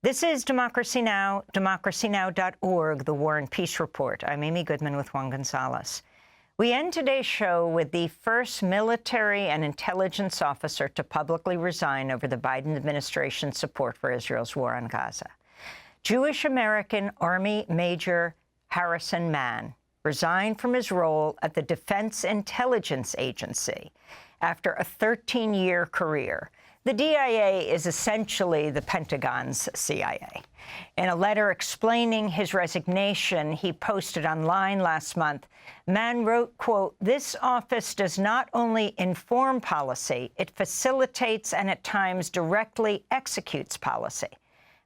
This is Democracy Now!, democracynow.org, the War and Peace Report. I'm Amy Goodman with Juan Gonzalez. We end today's show with the first military and intelligence officer to publicly resign over the Biden administration's support for Israel's war on Gaza. Jewish-American Army Major Harrison Mann resigned from his role at the Defense Intelligence Agency after a 13-year career. The DIA is essentially the Pentagon's CIA. In a letter explaining his resignation he posted online last month, Mann wrote, quote, "This office does not only inform policy, it facilitates and at times directly executes policy.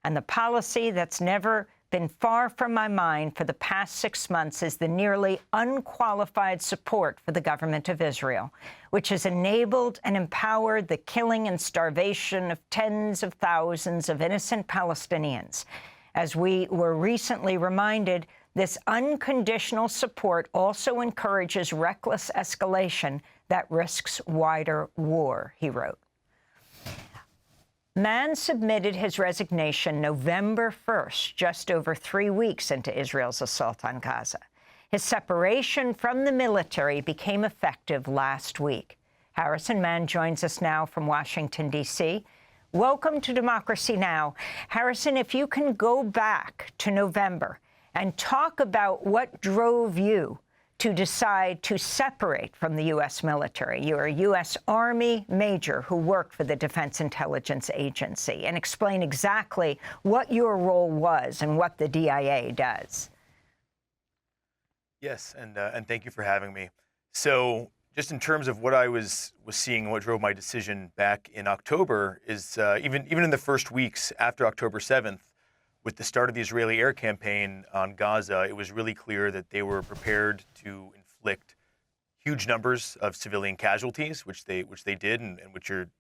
And the policy that's never been far from my mind for the past 6 months is the nearly unqualified support for the government of Israel, which has enabled and empowered the killing and starvation of tens of thousands of innocent Palestinians. As we were recently reminded, this unconditional support also encourages reckless escalation that risks wider war," he wrote. Mann submitted his resignation November 1st, just over 3 weeks into Israel's assault on Gaza. His separation from the military became effective last week. Harrison Mann joins us now from Washington, D.C. Welcome to Democracy Now! Harrison, if you can go back to November and talk about what drove you to decide to separate from the U.S. military. You're a U.S. Army major who worked for the Defense Intelligence Agency, and explain exactly what your role was and what the DIA does. Yes, and thank you for having me. So just in terms of what I was seeing, what drove my decision back in October is even in the first weeks after October 7th, with the start of the Israeli air campaign on Gaza, it was really clear that they were prepared to inflict huge numbers of civilian casualties, which they did, and which are,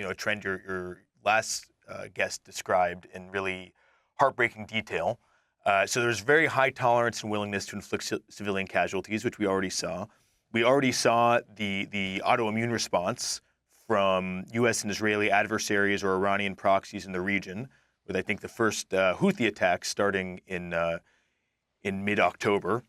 a trend your last guest described in really heartbreaking detail. So there's very high tolerance and willingness to inflict civilian casualties, which we already saw. We already saw the autoimmune response from U.S. and Israeli adversaries or Iranian proxies in the region, with I think the first Houthi attacks starting in mid-October.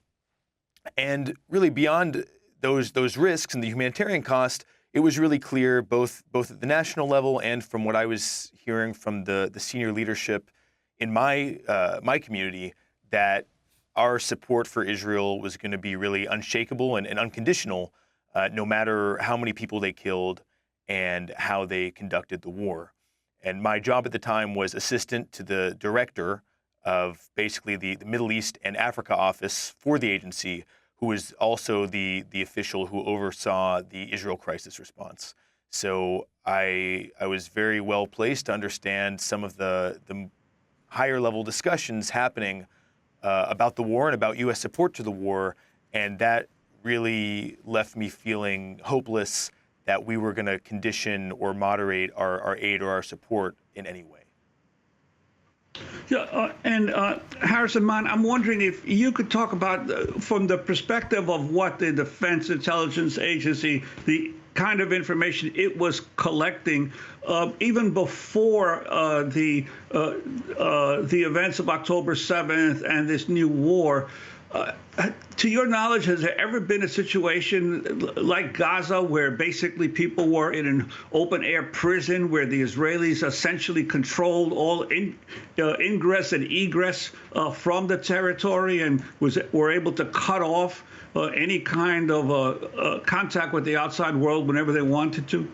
And really beyond those risks and the humanitarian cost, it was really clear both at the national level and from what I was hearing from the senior leadership in my community that our support for Israel was going to be really unshakable and unconditional, no matter how many people they killed and how they conducted the war. And my job at the time was assistant to the director of basically the Middle East and Africa office for the agency, who was also the official who oversaw the Israel crisis response. So I was very well placed to understand some of the higher level discussions happening about the war and about U.S. support to the war, and that really left me feeling hopeless that we were going to condition or moderate our aid or our support in any way. Yeah, Harrison Mann, I'm wondering if you could talk about, from the perspective of what the Defense Intelligence Agency, the kind of information it was collecting, even before the events of October 7th and this new war. To your knowledge, has there ever been a situation like Gaza where basically people were in an open-air prison where the Israelis essentially controlled all ingress and egress from the territory and were able to cut off any kind of contact with the outside world whenever they wanted to?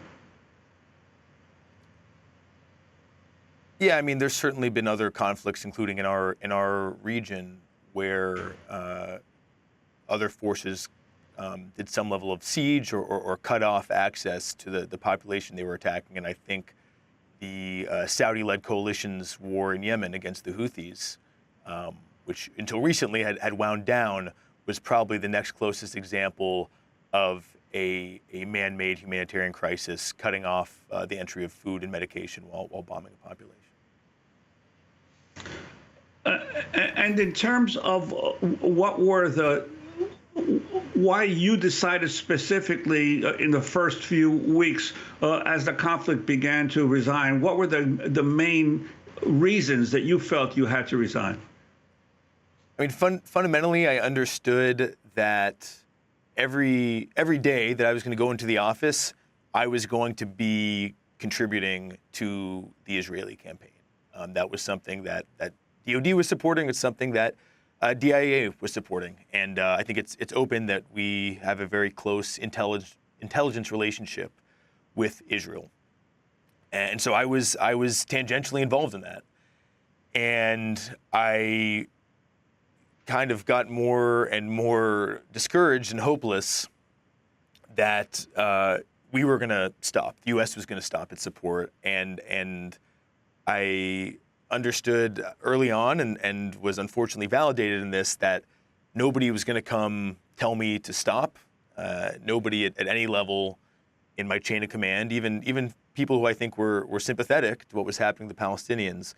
Yeah, I mean, there's certainly been other conflicts, including in our region, where other forces did some level of siege or cut off access to the population they were attacking. And I think the Saudi-led coalition's war in Yemen against the Houthis, which until recently had wound down, was probably the next closest example of a man-made humanitarian crisis, cutting off the entry of food and medication while bombing a population. And in terms of what were why you decided specifically in the first few weeks as the conflict began to resign, what were the main reasons that you felt you had to resign? I mean, fundamentally, I understood that every day that I was going to go into the office, I was going to be contributing to the Israeli campaign. That was something that DOD was supporting. It's something that DIA was supporting. And I think it's open that we have a very close intelligence relationship with Israel. And so I was tangentially involved in that. And I kind of got more and more discouraged and hopeless that we were going to stop. The U.S. was going to stop its support. And I understood early on and was unfortunately validated in this that nobody was going to come tell me to stop. Nobody at any level in my chain of command, even people who I think were sympathetic to what was happening to the Palestinians,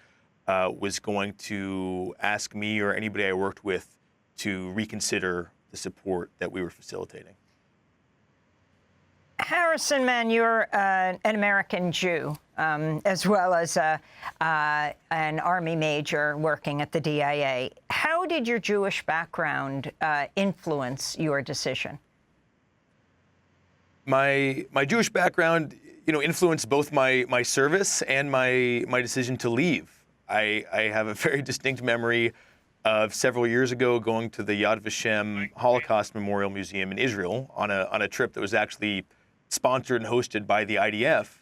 was going to ask me or anybody I worked with to reconsider the support that we were facilitating. Harrison Mann, you're an American Jew, as well as an Army major working at the DIA. How did your Jewish background influence your decision? My Jewish background, influenced both my service and my decision to leave. I have a very distinct memory of several years ago going to the Yad Vashem Holocaust Memorial Museum in Israel on a trip that was actually sponsored and hosted by the IDF.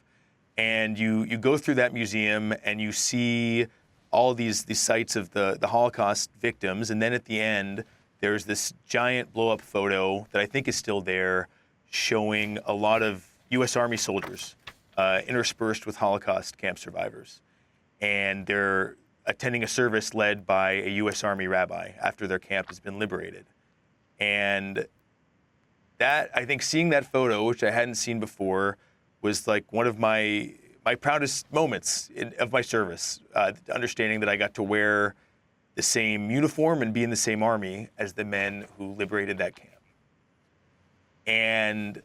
And you go through that museum and you see all these sites of the Holocaust victims. And then at the end, there's this giant blow-up photo that I think is still there, showing a lot of U.S. Army soldiers interspersed with Holocaust camp survivors. And they're attending a service led by a U.S. Army rabbi after their camp has been liberated. And that, I think, seeing that photo, which I hadn't seen before, was like one of my proudest moments of my service, understanding that I got to wear the same uniform and be in the same army as the men who liberated that camp. And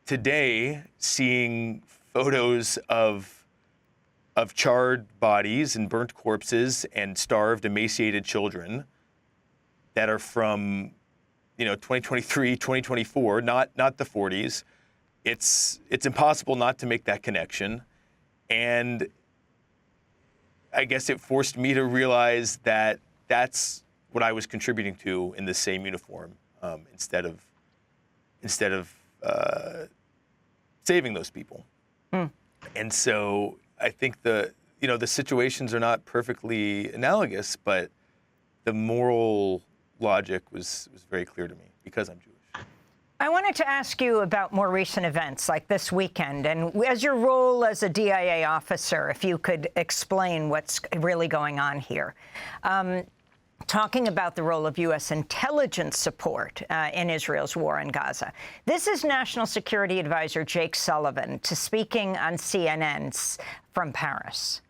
today, seeing photos of charred bodies and burnt corpses and starved, emaciated children that are from 2023, 2024, not the 40s, it's impossible not to make that connection. And I guess it forced me to realize that that's what I was contributing to in the same uniform, instead of saving those people. And so I think the situations are not perfectly analogous, but the moral logic was very clear to me because I'm Jewish. I wanted to ask you about more recent events like this weekend, and as your role as a DIA officer, if you could explain what's really going on here. Talking about the role of U.S. intelligence support in Israel's war in Gaza. This is National Security Advisor Jake Sullivan speaking on CNN from Paris.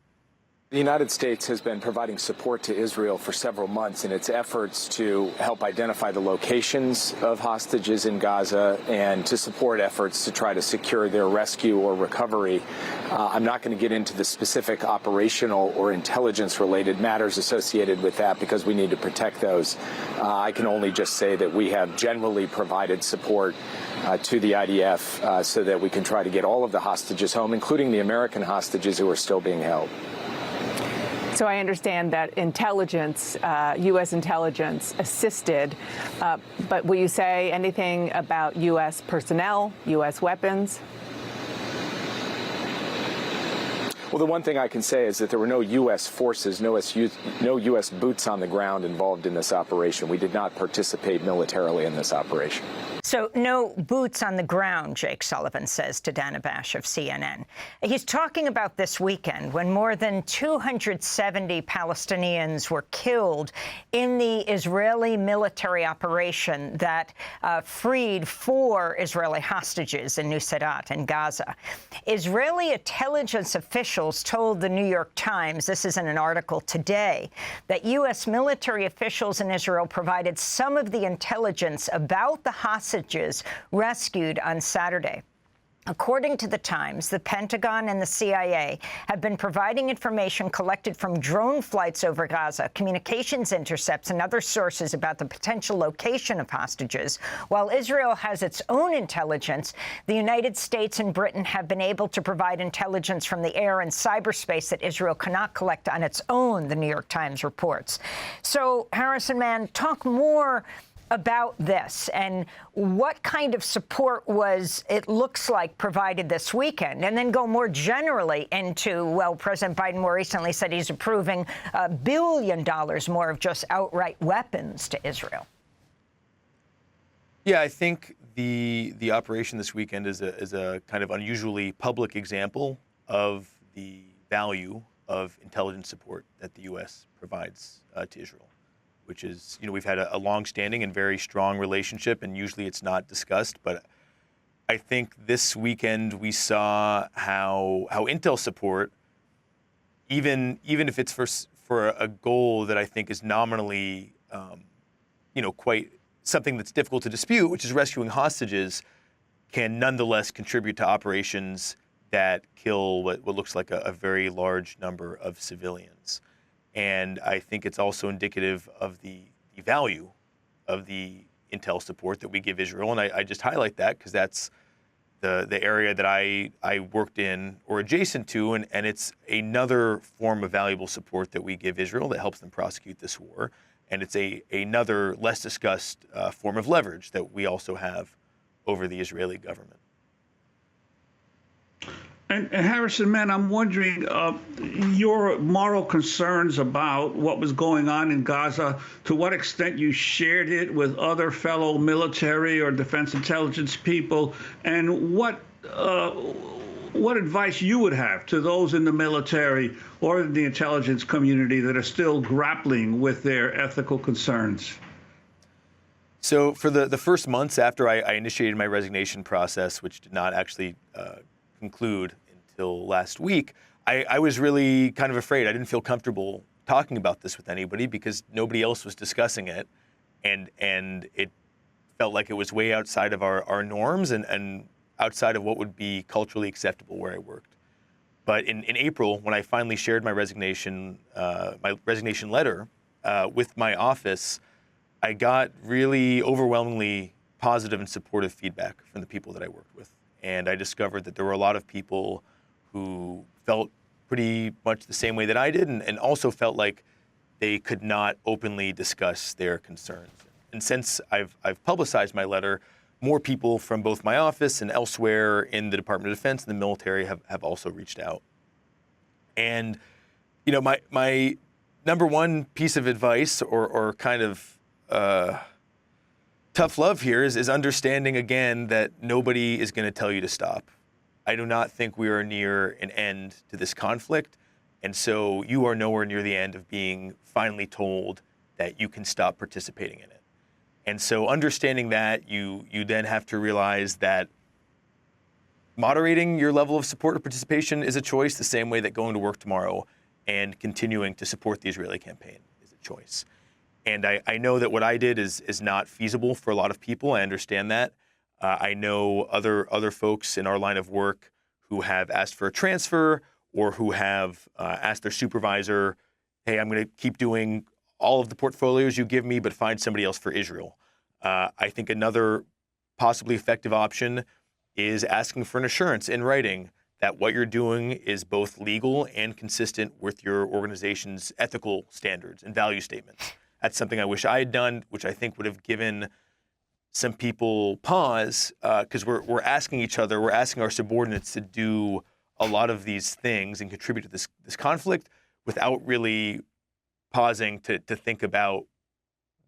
The United States has been providing support to Israel for several months in its efforts to help identify the locations of hostages in Gaza and to support efforts to try to secure their rescue or recovery. I'm not going to get into the specific operational or intelligence-related matters associated with that because we need to protect those. I can only just say that we have generally provided support to the IDF so that we can try to get all of the hostages home, including the American hostages who are still being held. So I understand that intelligence, U.S. intelligence assisted, but will you say anything about U.S. personnel, U.S. weapons? Well, the one thing I can say is that there were no U.S. forces, no U.S. boots on the ground involved in this operation. We did not participate militarily in this operation. So no boots on the ground, Jake Sullivan says to Dana Bash of CNN. He's talking about this weekend when more than 270 Palestinians were killed in the Israeli military operation that freed 4 Israeli hostages in Nuseirat in Gaza. Israeli intelligence officials told the New York Times, this is in an article today, that U.S. military officials in Israel provided some of the intelligence about the hostages rescued on Saturday. According to the Times, the Pentagon and the CIA have been providing information collected from drone flights over Gaza, communications intercepts, and other sources about the potential location of hostages. While Israel has its own intelligence, the United States and Britain have been able to provide intelligence from the air and cyberspace that Israel cannot collect on its own, the New York Times reports. So, Harrison Mann, talk more about this and what kind of support was, it looks like, provided this weekend, and then go more generally into, well, President Biden more recently said he's approving $1 billion more of just outright weapons to Israel. Yeah, I think the operation this weekend is a kind of unusually public example of the value of intelligence support that the U.S. provides to Israel, which is, we've had a long-standing and very strong relationship, and usually it's not discussed. But I think this weekend we saw how intel support, even if it's for a goal that I think is nominally, quite something that's difficult to dispute, which is rescuing hostages, can nonetheless contribute to operations that kill what looks like a very large number of civilians. And I think it's also indicative of the value of the intel support that we give Israel. And I just highlight that because that's the area that I worked in or adjacent to, and it's another form of valuable support that we give Israel that helps them prosecute this war. And it's another less discussed form of leverage that we also have over the Israeli government. And Harrison Mann, I'm wondering your moral concerns about what was going on in Gaza, to what extent you shared it with other fellow military or defense intelligence people, and what advice you would have to those in the military or the intelligence community that are still grappling with their ethical concerns. So for the first months after I initiated my resignation process, which did not actually conclude until last week, I was really kind of afraid. I didn't feel comfortable talking about this with anybody because nobody else was discussing it, and it felt like it was way outside of our norms and outside of what would be culturally acceptable where I worked. But in April, when I finally shared my resignation letter with my office, I got really overwhelmingly positive and supportive feedback from the people that I worked with. And I discovered that there were a lot of people who felt pretty much the same way that I did, and also felt like they could not openly discuss their concerns. And since I've publicized my letter, more people from both my office and elsewhere in the Department of Defense and the military have also reached out. And, my number one piece of advice or kind of tough love here is understanding again that nobody is going to tell you to stop. I do not think we are near an end to this conflict. And so you are nowhere near the end of being finally told that you can stop participating in it. And so understanding that, you then have to realize that moderating your level of support or participation is a choice, the same way that going to work tomorrow and continuing to support the Israeli campaign is a choice. And I know that what I did is not feasible for a lot of people. I understand that. I know other folks in our line of work who have asked for a transfer or who have asked their supervisor, hey, I'm going to keep doing all of the portfolios you give me, but find somebody else for Israel. I think another possibly effective option is asking for an assurance in writing that what you're doing is both legal and consistent with your organization's ethical standards and value statements. That's something I wish I had done, which I think would have given some people pause, because we're asking each other, we're asking our subordinates to do a lot of these things and contribute to this conflict without really pausing to think about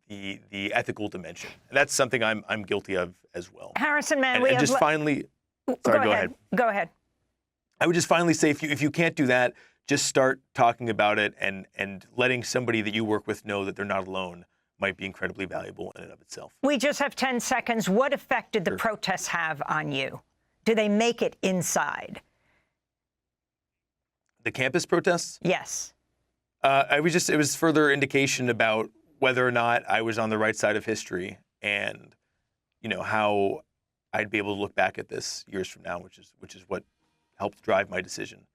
the ethical dimension. And that's something I'm guilty of as well. Harrison Mann, and just finally, sorry, go ahead. Go ahead. I would just finally say, if you can't do that, just start talking about it, and letting somebody that you work with know that they're not alone might be incredibly valuable in and of itself. We just have 10 seconds. What effect did the protests have on you? Do they make it inside? The campus protests? Yes. It was further indication about whether or not I was on the right side of history, and how I'd be able to look back at this years from now, which is what helped drive my decision.